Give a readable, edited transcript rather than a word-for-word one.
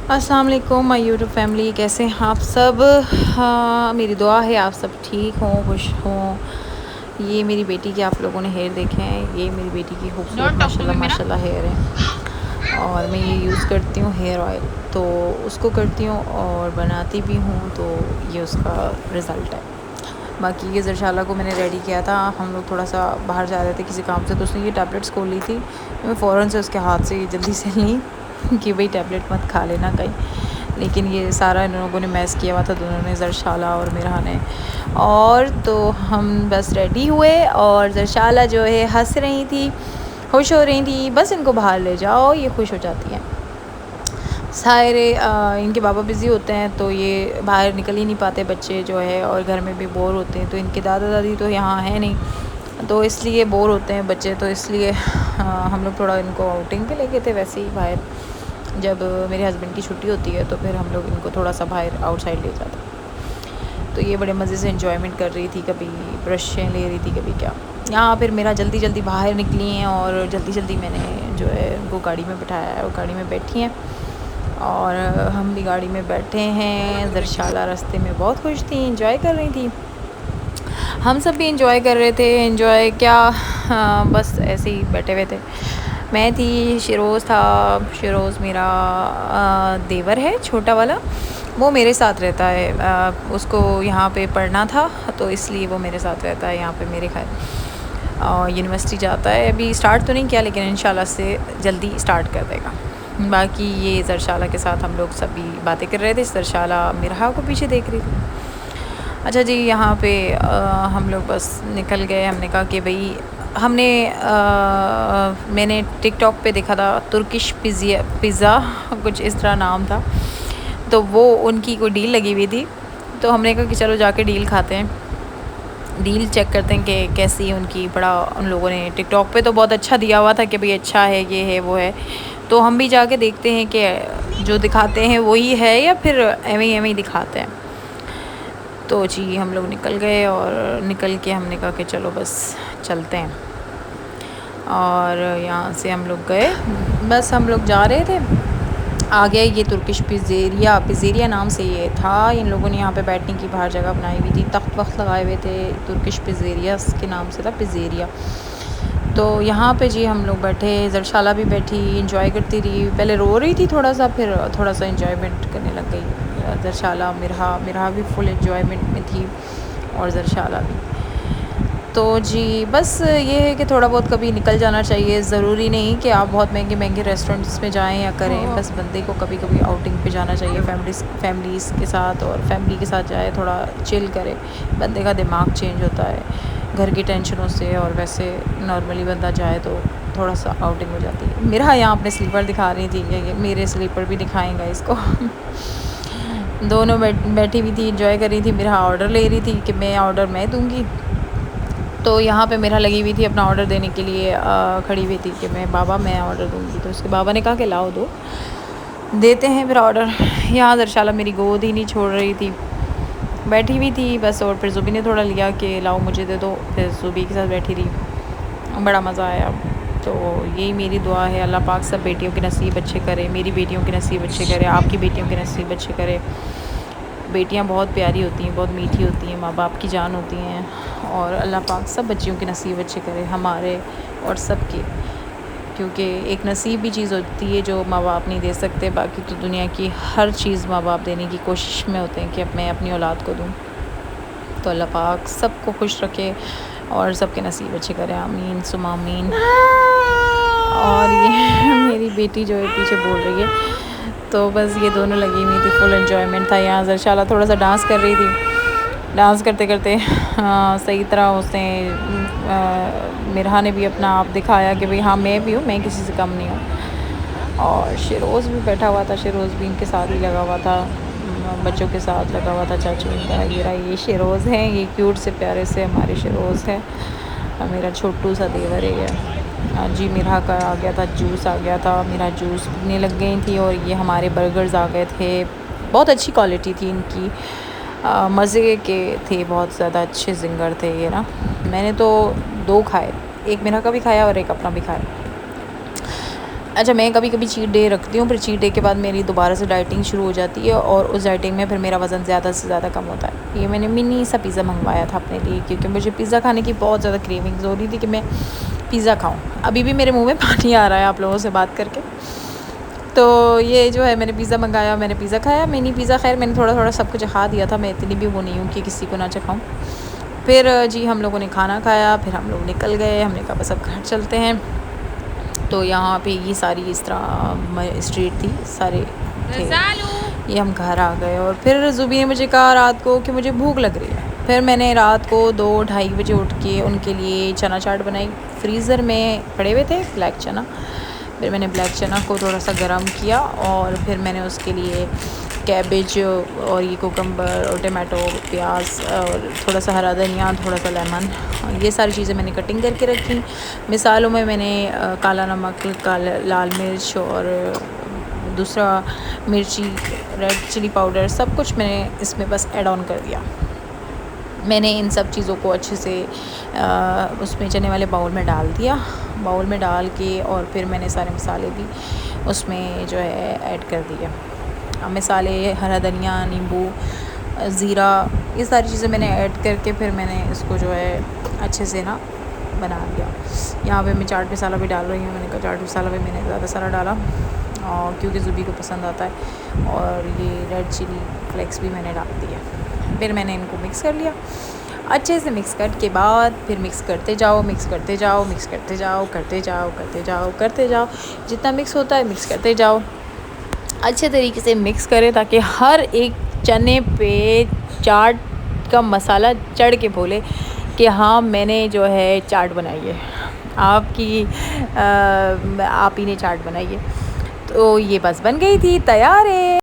अस्सलाम वालेकुम my YouTube family, कैसे हैं आप सब। हाँ, मेरी दुआ है आप सब ठीक हों, खुश हों। ये मेरी बेटी के आप लोगों ने हेयर देखे हैं, ये मेरी बेटी की खूबसूरत माशाल्लाह माशाल्लाह हेयर है। और मैं ये यूज़ करती हूँ हेयर ऑयल, तो उसको करती हूँ और बनाती भी हूँ, तो ये उसका रिज़ल्ट है। बाकी ये ज़रशाला को मैंने रेडी किया था, हम लोग थोड़ा सा बाहर जा रहे थे किसी काम से, तो उसने ये टैबलेट्स खोल ली थी। मैं फ़ौरन से उसके हाथ से जल्दी से ली कि भाई टैबलेट मत खा लेना कहीं। लेकिन ये सारा इन लोगों ने मैस किया हुआ था, दोनों ने, ज़रशाला और मेरा ने। और तो हम बस रेडी हुए और ज़रशाला जो है हंस रही थी, खुश हो रही थी। बस इनको बाहर ले जाओ, ये खुश हो जाती हैं। सारे इनके बाबा बिज़ी होते हैं, तो ये बाहर निकल ही नहीं पाते बच्चे जो है, और घर में भी बोर होते हैं। तो इनके दादा दादी तो यहाँ है नहीं, तो इसलिए बोर होते हैं बच्चे, तो इसलिए हम लोग थोड़ा इनको आउटिंग पे लेके थे। वैसे ही बाहर जब मेरे हस्बैंड की छुट्टी होती है, तो फिर हम लोग इनको थोड़ा सा बाहर आउटसाइड ले जाते हैं। तो ये बड़े मज़े से एंजॉयमेंट कर रही थी, कभी ब्रशें ले रही थी, कभी क्या। यहाँ फिर मेरा जल्दी जल्दी बाहर निकली हैं, और जल्दी जल्दी मैंने जो है उनको गाड़ी में बिठाया है, और गाड़ी में बैठी हैं और हम भी गाड़ी में बैठे हैं। ज़रशाला रास्ते में बहुत खुश थी, एंजॉय कर रही थी, हम सब भी एंजॉय कर रहे थे। एंजॉय क्या, बस ऐसे ही बैठे हुए थे। मैं थी, शिरोज़ था। शिरोज़ मेरा देवर है छोटा वाला, वो मेरे साथ रहता है। उसको यहाँ पे पढ़ना था, तो इसलिए वो मेरे साथ रहता है यहाँ पे मेरे घर। यूनिवर्सिटी जाता है, अभी स्टार्ट तो नहीं किया, लेकिन इंशाल्लाह से जल्दी स्टार्ट कर देगा। बाकी ये ज़रशाला के साथ हम लोग सभी बातें कर रहे थे। ज़रशाला मिरहा को पीछे देख रही थी। अच्छा जी, यहाँ पे हम लोग बस निकल गए। हमने कहा कि भाई मैंने टिकटॉक पे देखा था, तुर्किश पिज़्ज़ा कुछ इस तरह नाम था, तो वो उनकी कोई डील लगी हुई थी। तो हमने कहा कि चलो जाके डील खाते हैं, डील चेक करते हैं कि कैसी है उनकी। बड़ा उन लोगों ने टिकटॉक पे तो बहुत अच्छा दिया हुआ था कि भाई अच्छा है, ये है, वो है। तो हम भी जाके देखते हैं कि जो दिखाते हैं वही है या फिर एवं ही दिखाते हैं। तो जी हम लोग निकल गए, और निकल के हमने कहा कि चलो बस चलते हैं। और यहाँ से हम लोग गए, बस हम लोग जा रहे थे। आ गया ये तुर्किश पिज़्ज़ेरिया नाम से ये था। इन लोगों ने यहाँ पे बैठने की बाहर जगह बनाई हुई थी, तख्त वक्त लगाए हुए थे। तुर्किश पिज़्ज़ेरिया के नाम से था, पिज़्ज़ेरिया। तो यहाँ पे जी हम लोग बैठे, ज़रशाला भी बैठी, इंजॉय करती रही। पहले रो रही थी थोड़ा सा, फिर थोड़ा सा इंजॉयमेंट करने लग गई। ज़रशाला, मिरहा भी फुल इंजॉयमेंट में थी, और ज़रशाला भी। तो जी बस ये है कि थोड़ा बहुत कभी निकल जाना चाहिए। ज़रूरी नहीं कि आप बहुत महंगे महंगे रेस्टोरेंट्स में जाएं या करें, बस बंदे को कभी कभी आउटिंग पे जाना चाहिए फैमिलीज़ के साथ, और फैमिली के साथ जाए, थोड़ा चिल करे, बंदे का दिमाग चेंज होता है घर की टेंशनों से। और वैसे नॉर्मली बंदा जाए तो थोड़ा सा आउटिंग हो जाती है। मेरा यहाँ अपने स्लीपर दिखा रही थी कि मेरे स्लीपर भी दिखाएंगा इसको। दोनों बैठी हुई थी, इंजॉय कर रही थी। मेरा ऑर्डर ले रही थी कि मैं ऑर्डर मैं दूँगी, तो यहाँ पे मेरा लगी हुई थी अपना ऑर्डर देने के लिए, खड़ी हुई थी कि मैं ऑर्डर दूँगी। तो उसके बाबा ने कहा कि लाओ दो, देते हैं फिर ऑर्डर। यहाँ ज़रशाला मेरी गोद ही नहीं छोड़ रही थी, बैठी हुई थी बस। और फिर ज़ुबी ने थोड़ा लिया कि लाओ मुझे दे दो, फिर ज़ुबी के साथ बैठी रही, बड़ा मज़ा आया। तो यही मेरी दुआ है, अल्लाह पाक सब बेटियों के नसीब अच्छे करे, मेरी बेटियों के नसीब अच्छे करे, आपकी बेटियों के नसीब अच्छे करे। बेटियां बहुत प्यारी होती हैं, बहुत मीठी होती हैं, माँ बाप की जान होती हैं, और अल्लाह पाक सब बच्चियों के नसीब अच्छे करे, हमारे और सब के। क्योंकि एक नसीब भी चीज़ होती है जो माँ बाप नहीं दे सकते। बाकी तो दुनिया की हर चीज़ माँ बाप देने की कोशिश में होते हैं कि अब मैं अपनी औलाद को दूँ। तो अल्लाह पाक सबको खुश रखे और सबके नसीब अच्छे करे, आमीन सुमा आमीन। और ये मेरी बेटी जो है पीछे बोल रही है, तो बस ये दोनों लगी हुई थी, फुल एंजॉयमेंट था। यहाँ ज़रशाला थोड़ा सा डांस कर रही थी, डांस करते करते सही तरह उसने मिरहा ने भी अपना आप दिखाया कि भाई हाँ मैं भी हूँ, मैं किसी से कम नहीं हूँ। और शिरोज़ भी बैठा हुआ था, शिरोज़ भी इनके साथ ही लगा हुआ था, बच्चों के साथ लगा हुआ था। चाचू इनका ये शिरोज़ हैं, ये क्यूट से प्यारे से हमारे शिरोज़ है, मेरा छोटू सा देवर है ये। जी मिरहा का आ गया था जूस, आ गया था, मेरा जूस पीने लग गई थी। और ये हमारे बर्गर्स आ गए थे, बहुत अच्छी क्वालिटी थी इनकी, मज़े के थे, बहुत ज़्यादा अच्छे जिंगर थे ये ना। मैंने तो 2 खाए, एक मेरा का भी खाया और एक अपना भी खाया। अच्छा, मैं कभी कभी चीट डे रखती हूँ, फिर चीट डे के बाद मेरी दोबारा से डाइटिंग शुरू हो जाती है और उस डाइटिंग में फिर मेरा वज़न ज़्यादा से ज़्यादा कम होता है। ये मैंने मिनी सा पिज़्ज़ा मंगवाया था अपने लिए, क्योंकि मुझे पिज़्ज़ा खाने की बहुत ज़्यादा क्रेविंग्स हो रही थी कि मैं पिज़्ज़ा खाऊँ। अभी भी मेरे मुँह में पानी आ रहा है आप लोगों से बात करके। तो ये जो है मैंने पिज़्ज़ा मंगाया, मैंने पिज़्ज़ा खाया, मिनी पिज़्ज़ा। खैर मैंने थोड़ा थोड़ा सब कुछ खा दिया था, मैं इतनी भी वो नहीं हूँ कि किसी को ना चखाऊँ। फिर जी हम लोगों ने खाना खाया, फिर हम लोग निकल गए। हमने कहा बस अब घर चलते हैं। तो यहाँ पे ये सारी इस तरह स्ट्रीट थी, सारे थे। ये हम घर आ गए और फिर ज़ुबी ने मुझे कहा रात को कि मुझे भूख लग रही है। फिर मैंने रात को 2-2:30 बजे उठ के उनके लिए चना चाट बनाई। फ्रीज़र में पड़े हुए थे ब्लैक चना। फिर मैंने ब्लैक चना को थोड़ा सा गर्म किया और फिर मैंने उसके लिए कैबेज और ये कुकम्बर और टमाटो, प्याज और थोड़ा सा हरा धनिया, थोड़ा सा लेमन, ये सारी चीज़ें मैंने कटिंग करके रखी। मिसालों में मैंने काला नमक, लाल मिर्च और दूसरा मिर्ची, रेड चिली पाउडर, सब कुछ मैंने इसमें बस ऐड ऑन कर दिया। मैंने इन सब चीज़ों को अच्छे से उसमें चने वाले बाउल में डाल दिया। बाउल में डाल के और फिर मैंने सारे मसाले भी उसमें जो है ऐड कर दिए। मसाले, हरा धनिया, नींबू, ज़ीरा, ये सारी चीज़ें मैंने ऐड करके फिर मैंने इसको जो है अच्छे से ना बना लिया। यहाँ पे मैं चाट मसाला भी डाल रही हूँ। मैंने कहा चाट मसाला भी मैंने ज़्यादा सारा डाला और क्योंकि ज़ुबी को पसंद आता है, और ये रेड चिली फ्लेक्स भी मैंने डाल दिया। फिर मैंने इनको मिक्स कर लिया अच्छे से। मिक्स करके बाद फिर मिक्स करते जाओ, मिक्स करते जाओ, मिक्स करते जाओ, करते जाओ, करते जाओ, करते जाओ। जितना मिक्स होता है मिक्स करते जाओ। अच्छे तरीके से मिक्स करें ताकि हर एक चने पे चाट का मसाला चढ़ के बोले कि हाँ मैंने जो है चाट बनाई है, आप ही ने चाट बनाई है। तो ये बस बन गई थी, तैयार है।